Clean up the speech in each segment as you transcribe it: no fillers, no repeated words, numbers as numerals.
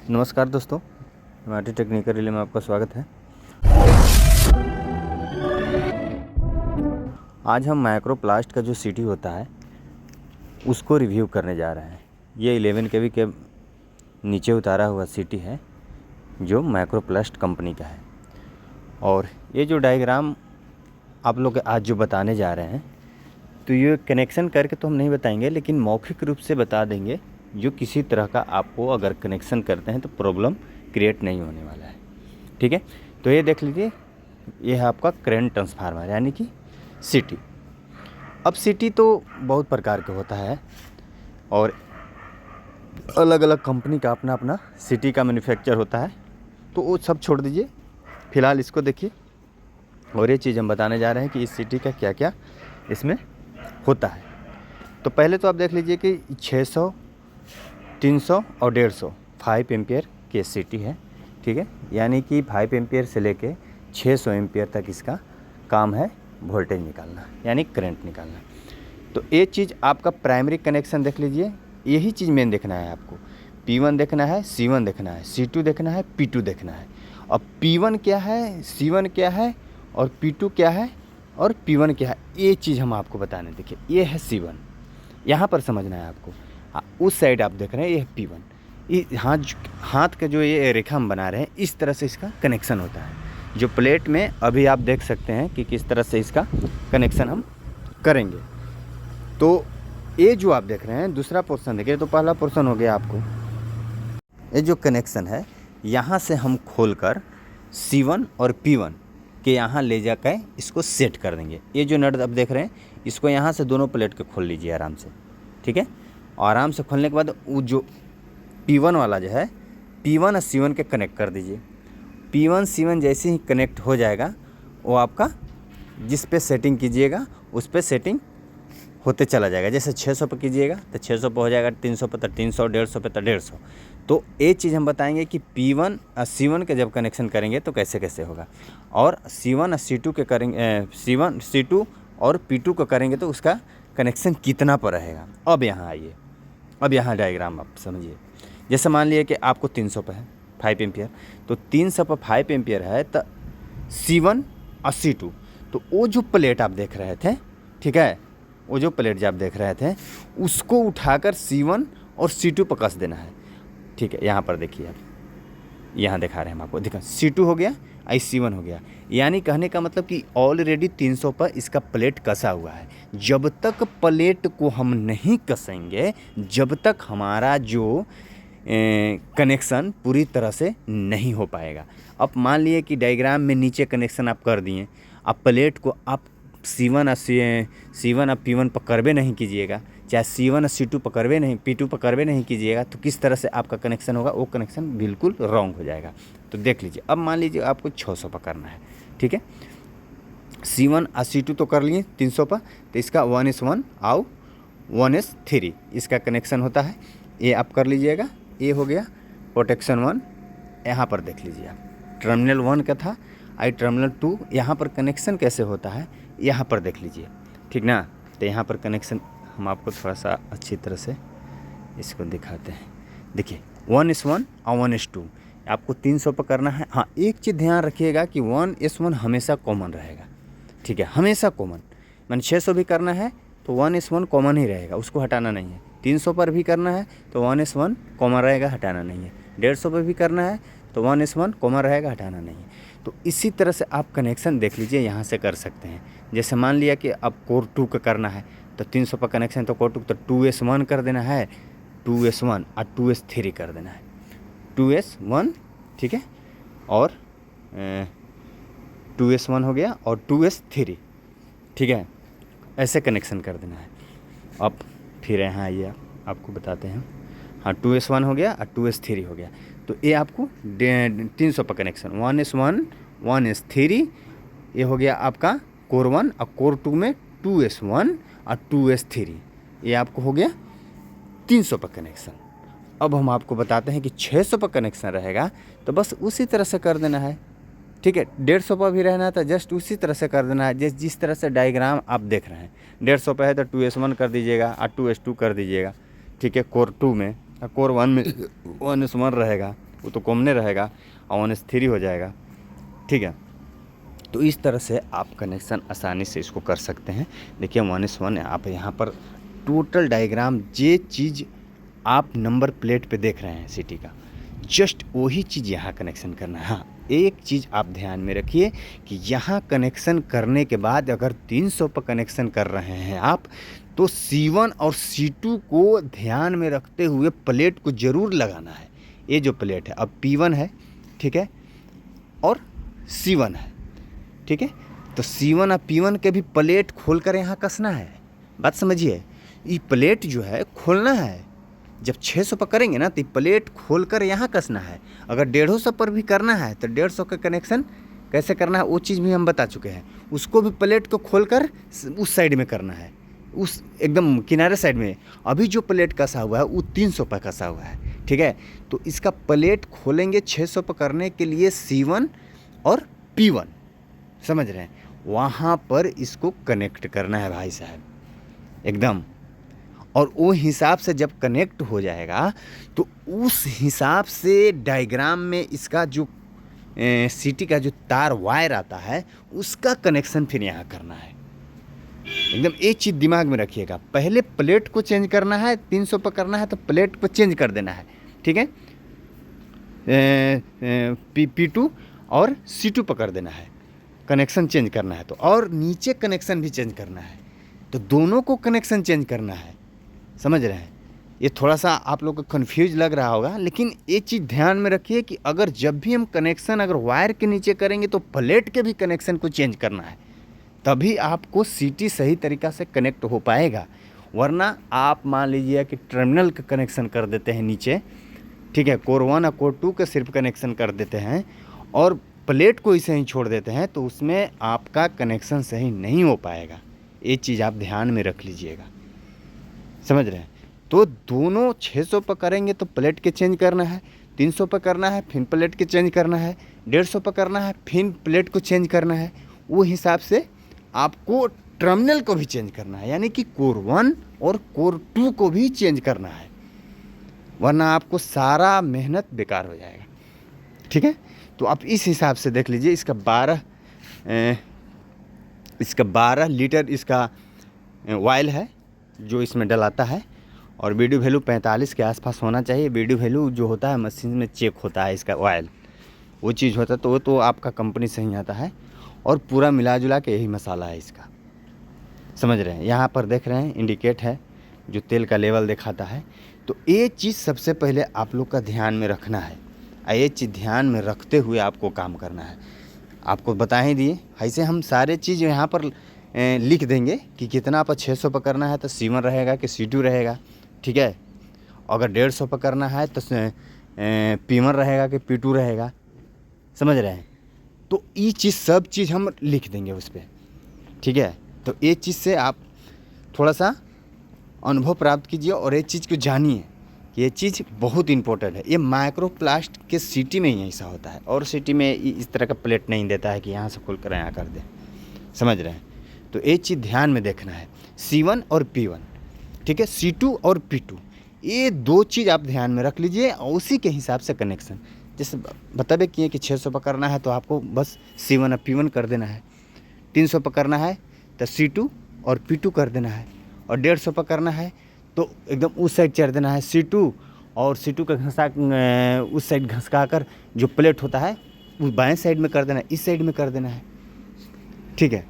नमस्कार दोस्तों, हिमाटी technical relay में आपका स्वागत है। आज हम माइक्रोप्लास्ट का जो सीटी होता है उसको रिव्यू करने जा रहे हैं। ये 11 केवी के नीचे उतारा हुआ सीटी है जो माइक्रोप्लास्ट कंपनी का है। और ये जो डायग्राम आप लोग आज जो बताने जा रहे हैं, तो ये कनेक्शन करके तो हम नहीं बताएंगे, लेकिन मौखिक रूप से बता देंगे जो किसी तरह का आपको अगर कनेक्शन करते हैं तो प्रॉब्लम क्रिएट नहीं होने वाला है। ठीक है, तो ये देख लीजिए, ये है आपका करंट ट्रांसफार्मर यानी कि सीटी। अब सीटी तो बहुत प्रकार का होता है और अलग अलग कंपनी का अपना अपना सीटी का मैन्युफैक्चर होता है, तो वो सब छोड़ दीजिए, फ़िलहाल इसको देखिए। और ये चीज़ हम बताने जा रहे हैं कि इस सीटी का क्या क्या इसमें होता है। तो पहले तो आप देख लीजिए कि 600, 300 और 150 5 एम्पियर की सीटी है। ठीक है, यानी कि 5 एम्पियर से लेके 600 एम्पियर तक इसका काम है वोल्टेज निकालना, यानी करंट निकालना। तो ये चीज़ आपका प्राइमरी कनेक्शन देख लीजिए, यही चीज़ मेन देखना है आपको। P1 देखना है, C1 देखना है, C2 देखना है, P2 देखना है। अब P1 क्या है, C1 क्या है और P2 क्या है और P1 क्या है, ये चीज़ हम आपको बताने। देखिए, ये है C1, यहाँ पर समझना है आपको। उस साइड आप देख रहे हैं, ये है P1। ये हाथ का जो ये रेखा हम बना रहे हैं, इस तरह से इसका कनेक्शन होता है। जो प्लेट में अभी आप देख सकते हैं कि किस तरह से इसका कनेक्शन हम करेंगे। तो ये जो आप देख रहे हैं दूसरा पोर्शन देखिए। तो पहला पोर्शन हो गया आपको, ये जो कनेक्शन है यहाँ से हम खोलकर C1 और P1 के यहाँ ले जाकर इसको सेट कर देंगे। ये जो नट आप देख रहे हैं, इसको यहाँ से दोनों प्लेट के खोल लीजिए आराम से। ठीक है, आराम से खोलने के बाद वो जो P1 वाला जो है, P1 और C1 के कनेक्ट कर दीजिए। P1 C1 जैसे ही कनेक्ट हो जाएगा, वो आपका जिस पे सेटिंग कीजिएगा उस पे सेटिंग होते चला जाएगा। जैसे 600 पे कीजिएगा तो 600 पे हो जाएगा, 300 पे तो 300, 150 पे तो 150। तो ये चीज़ हम बताएंगे कि P1 और C1 के जब कनेक्शन करेंगे तो कैसे कैसे होगा, और C1 और C2 के करेंगे, C1 C2 और P2 को करेंगे तो उसका कनेक्शन कितना पर रहेगा। अब यहाँ आइए, अब यहाँ डायग्राम आप समझिए। जैसे मान लिए कि आपको 300 पे है 5 एम्पियर, तो 300 पर 5 एम्पियर है तो C1 और C2, तो वो जो प्लेट आप देख रहे थे, ठीक है, वो जो प्लेट जो आप देख रहे थे उसको उठाकर C1 और C2 पर कस देना है। ठीक है, यहाँ पर देखिए, आप यहाँ दिखा रहे हैं हम आपको। देखा, C2 हो गया, आई C1 हो गया। यानी कहने का मतलब कि ऑलरेडी 300 पर इसका प्लेट कसा हुआ है। जब तक प्लेट को हम नहीं कसेंगे, जब तक हमारा जो कनेक्शन पूरी तरह से नहीं हो पाएगा। अब मान लिए कि डायग्राम में नीचे कनेक्शन आप कर दिए, अब प्लेट को आप C1 और P1 पकड़वे नहीं कीजिएगा, चाहे C1 और C2 पकड़वे नहीं, P2 पकड़वे नहीं कीजिएगा, तो किस तरह से आपका कनेक्शन होगा, वो कनेक्शन बिल्कुल रॉन्ग हो जाएगा। तो देख लीजिए, अब मान लीजिए आपको 600 पकड़ना है। ठीक है, C1 और C2 तो कर लिए 300 पर, तो इसका 1:1 और 1:3 इसका कनेक्शन होता है। ये आप कर लीजिएगा। ये हो गया प्रोटेक्शन 1। यहाँ पर देख लीजिए, आप टर्मिनल 1 का था, आई टर्मिनल 2। यहाँ पर कनेक्शन कैसे होता है यहाँ पर देख लीजिए, ठीक ना। तो यहाँ पर कनेक्शन हम आपको थोड़ा सा अच्छी तरह से इसको दिखाते हैं। देखिए, 1:1 और 1:2 आपको 300 पर करना है। हाँ, एक चीज़ ध्यान रखिएगा कि 1:1 हमेशा कॉमन रहेगा। ठीक है, हमेशा कॉमन, मैंने 600 भी करना है तो 1:1 कॉमन ही रहेगा, उसको हटाना नहीं है। 300 पर भी करना है तो 1:1 कॉमन रहेगा, हटाना नहीं है। 150 पर भी करना है तो 1:1 कॉमन रहेगा, हटाना नहीं है। तो इसी तरह से आप कनेक्शन देख लीजिए, यहाँ से कर सकते हैं। जैसे मान लिया कि अब कोर 2 का करना है तो 300 पर कनेक्शन, तो कोर 2 तो 2S1 कर देना है, 2S1 और 2S3 कर देना है, 2S1। ठीक है, और 2S1 हो गया और 2S3। ठीक है, ऐसे कनेक्शन कर देना है। अब फिर यहाँ आइए, आपको बताते हैं। हाँ, 2S1 हो गया और 2S3 हो गया, तो ये आपको 300 पर कनेक्शन 1S1 1S3, ये हो गया आपका कोर 1, और कोर 2 में 2S1 और 2S3, ये आपको हो गया 300 पर कनेक्शन। अब हम आपको बताते हैं कि 600 पर कनेक्शन रहेगा तो बस उसी तरह से कर देना है। ठीक है, 150 पर भी रहना है तो जस्ट उसी तरह से कर देना है, जिस तरह से डायग्राम आप देख रहे हैं। 150 पर है तो 2S1 कर दीजिएगा और 2S2 कर दीजिएगा। ठीक है, कोर 2 में, कोर 1 में 1S1 रहेगा, वो तो कॉमन रहेगा और 1s3 हो जाएगा, ठीक है। तो इस तरह से आप कनेक्शन आसानी से इसको कर सकते हैं। देखिए 1s1 आप यहाँ पर टोटल डायग्राम जे चीज़ आप नंबर प्लेट पे देख रहे हैं सिटी का, जस्ट वही चीज़ यहाँ कनेक्शन करना है। हाँ, एक चीज़ आप ध्यान में रखिए कि यहाँ कनेक्शन करने के बाद अगर 300 पर कनेक्शन कर रहे हैं आप, तो C1 और C2 को ध्यान में रखते हुए प्लेट को ज़रूर लगाना है। ये जो प्लेट है अब P1 है, ठीक है, और C1 है, ठीक है। तो C1 और P1 के भी प्लेट खोल कर यहाँ कसना है। बात समझिए, ये प्लेट जो है खोलना है। जब 600 पर करेंगे ना तो प्लेट खोलकर यहाँ कसना है। अगर 150 पर भी करना है तो 150 का कनेक्शन कैसे करना है वो चीज़ भी हम बता चुके हैं। उसको भी प्लेट को खोलकर उस साइड में करना है, उस एकदम किनारे साइड में। अभी जो प्लेट कसा हुआ है वो 300 पर कसा हुआ है, ठीक है। तो इसका प्लेट खोलेंगे 600 पर करने के लिए C1 और P1, समझ रहे हैं, वहाँ पर इसको कनेक्ट करना है भाई साहब एकदम। और वो हिसाब से जब कनेक्ट हो जाएगा तो उस हिसाब से डायग्राम में इसका जो सिटी का जो तार वायर आता है उसका कनेक्शन फिर यहाँ करना है। एकदम एक चीज़ दिमाग में रखिएगा, पहले प्लेट को चेंज करना है। 300 पर करना है तो प्लेट को चेंज कर देना है, ठीक है। P2 और C2 पर कर देना है, कनेक्शन चेंज करना है। तो और नीचे कनेक्शन भी चेंज करना है, तो दोनों को कनेक्शन चेंज करना है, समझ रहे हैं। ये थोड़ा सा आप लोग को कन्फ्यूज लग रहा होगा, लेकिन एक चीज़ ध्यान में रखिए कि अगर जब भी हम कनेक्शन अगर वायर के नीचे करेंगे तो प्लेट के भी कनेक्शन को चेंज करना है, तभी आपको सिटी सही तरीक़ा से कनेक्ट हो पाएगा। वरना आप मान लीजिए कि टर्मिनल का कनेक्शन कर देते हैं नीचे, ठीक है, कोर 1 और कोर 2 का सिर्फ कनेक्शन कर देते हैं और प्लेट को इसे ही छोड़ देते हैं, तो उसमें आपका कनेक्शन सही नहीं हो पाएगा। ये चीज़ आप ध्यान में रख लीजिएगा, समझ रहे हैं। तो दोनों 600 पर करेंगे तो प्लेट के चेंज करना है, 300 पर करना है फिर प्लेट के चेंज करना है, 150 पर करना है फिर प्लेट को चेंज करना है। वो हिसाब से आपको टर्मिनल को भी चेंज करना है, यानी कि कोर 1 और कोर 2 को भी चेंज करना है, वरना आपको सारा मेहनत बेकार हो जाएगा, ठीक है। तो आप इस हिसाब से देख लीजिए, इसका 12 लीटर इसका ऑयल है जो इसमें डलाता है, और वीडियो वैल्यू 45 के आसपास होना चाहिए। वीडियो वैल्यू जो होता है मशीन में चेक होता है इसका ऑयल, वो चीज़ होता है, तो वो तो आपका कंपनी से ही आता है। और पूरा मिला जुला के यही मसाला है इसका, समझ रहे हैं। यहाँ पर देख रहे हैं इंडिकेट है जो तेल का लेवल दिखाता है। तो ये चीज़ सबसे पहले आप लोग का ध्यान में रखना है, ये चीज़ ध्यान में रखते हुए आपको काम करना है। आपको बता ही दिए, ऐसे हम सारे चीज़ यहाँ पर लिख देंगे कि कितना पर 600 पर करना है तो C1 रहेगा कि C2 रहेगा, ठीक है। अगर 150 पर करना है तो P1 रहेगा कि P2 रहेगा, समझ रहे हैं। तो ये चीज़ सब चीज़ हम लिख देंगे उस पर, ठीक है। तो ये चीज़ से आप थोड़ा सा अनुभव प्राप्त कीजिए और ये चीज़ को जानिए कि ये चीज़ बहुत इंपॉर्टेंट है। ये माइक्रोप्लास्ट के सिटी में ही ऐसा होता है, और सिटी में इस तरह का प्लेट नहीं देता है कि यहाँ से खोल कर यहाँ कर दे, समझ रहे हैं। तो ये चीज़ ध्यान में देखना है, C1 और P1, ठीक है, C2 और P2, ये दो चीज़ आप ध्यान में रख लीजिए और उसी के हिसाब से कनेक्शन। जैसे बताबे किए कि 600 पर करना है तो आपको बस C1 और P1 कर देना है, 300 पर करना है तो C2 और P2 कर देना है, और 150 पर करना है तो एकदम उस साइड चढ़ देना है C2, और C2 का घसा उस साइड घसका कर जो प्लेट होता है उस बाएं साइड में कर देना है, इस साइड में कर देना है, ठीक है।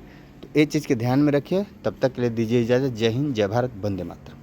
तो ये चीज़ के ध्यान में रखिए। तब तक के लिए दीजिए इजाज़त। जय हिंद, जय भारत, वंदे मातरम।